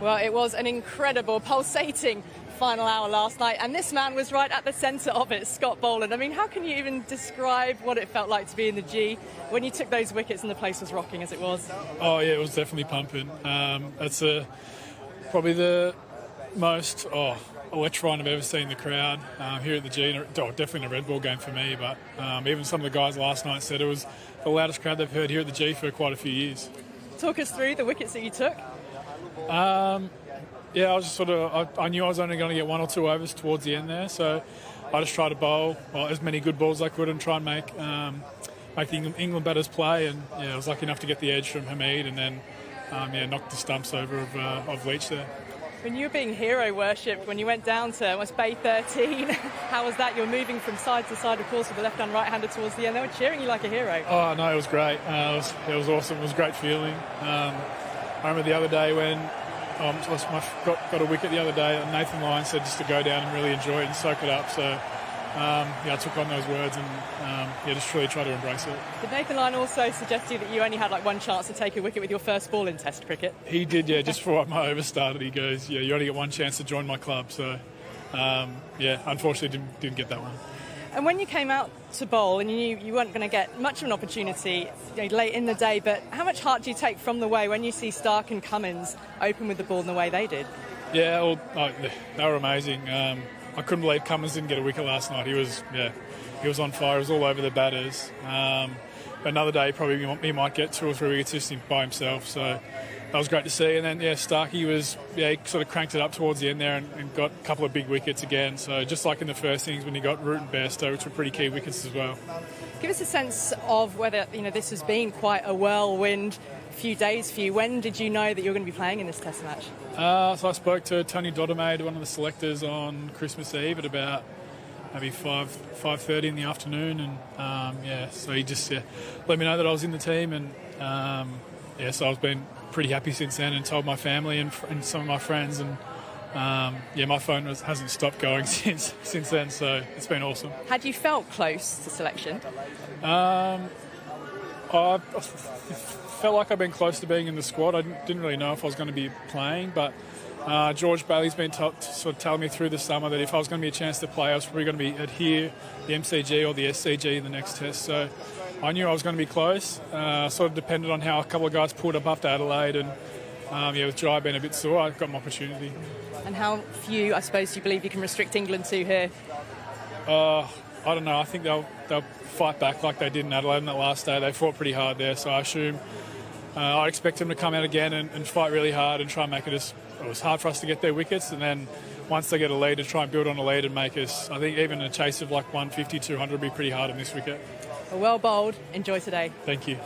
Well, it was an incredible, pulsating final hour last night, and this man was right at the centre of it, Scott Boland. I mean, how can you even describe what it felt like to be in the G when you took those wickets and the place was rocking as it was? Oh, yeah, it was definitely pumping. It's probably the most electrifying I've ever seen the crowd here at the G. Definitely a red ball game for me, but even some of the guys last night said it was the loudest crowd they've heard here at the G for quite a few years. Talk us through the wickets that you took. Yeah, I was just I knew I was only going to get 1 or 2 overs towards the end there, so I just tried to bowl as many good balls as I could and try and make the England batters play. And I was lucky enough to get the edge from Hamid and then knocked the stumps over of Leach there. When you were being hero worshipped, when you went down to almost Bay 13, how was that? You're moving from side to side, of course, with the left-hand, right-hander towards the end. They were cheering you like a hero. Oh, no, it was great. It was awesome. It was a great feeling. I remember the other day when got a wicket the other day, and Nathan Lyon said just to go down and really enjoy it and soak it up. So, I took on those words and just really try to embrace it. Did Nathan Lyon also suggest to you that you only had one chance to take a wicket with your first ball in Test cricket? He did, yeah. Just before my over started, he goes, you only get one chance to join my club. So, unfortunately didn't get that one. And when you came out to bowl and you knew you weren't going to get much of an opportunity late in the day, but how much heart do you take from the way when you see Stark and Cummins open with the ball in the way they did? Yeah, they were amazing. I couldn't believe Cummins didn't get a wicket last night. He was on fire. He was all over the batters. Another day, probably he might get 2 or 3 wickets just by himself. So that was great to see. And then, Starkey he sort of cranked it up towards the end there and got a couple of big wickets again. So just like in the first innings when he got Root and Bairstow, which were pretty key wickets as well. Give us a sense of whether this has been quite a whirlwind few days for you. When did you know that you were going to be playing in this Test match? So I spoke to Tony Dodemaide, one of the selectors, on Christmas Eve at about maybe 5:30 in the afternoon, and so he just let me know that I was in the team, and so I've been pretty happy since then, and told my family and some of my friends, and my phone hasn't stopped going since then, so it's been awesome. Had you felt close to selection? I felt like I've been close to being in the squad. I didn't really know if I was going to be playing, but George Bailey's been telling me through the summer that if I was going to be a chance to play, I was probably going to be at here, the MCG or the SCG in the next Test. So I knew I was going to be close. Sort of depended on how a couple of guys pulled up after Adelaide, and with Jai being a bit sore, I got my opportunity. And how few, I suppose, you believe you can restrict England to here? I don't know. I think they'll fight back like they did in Adelaide on that last day. They fought pretty hard there, so I assume I expect them to come out again and fight really hard and try and make it as hard for us to get their wickets, and then once they get a lead, to try and build on a lead and make us, I think even a chase of 150, 200 would be pretty hard on this wicket. Well bowled. Enjoy today. Thank you.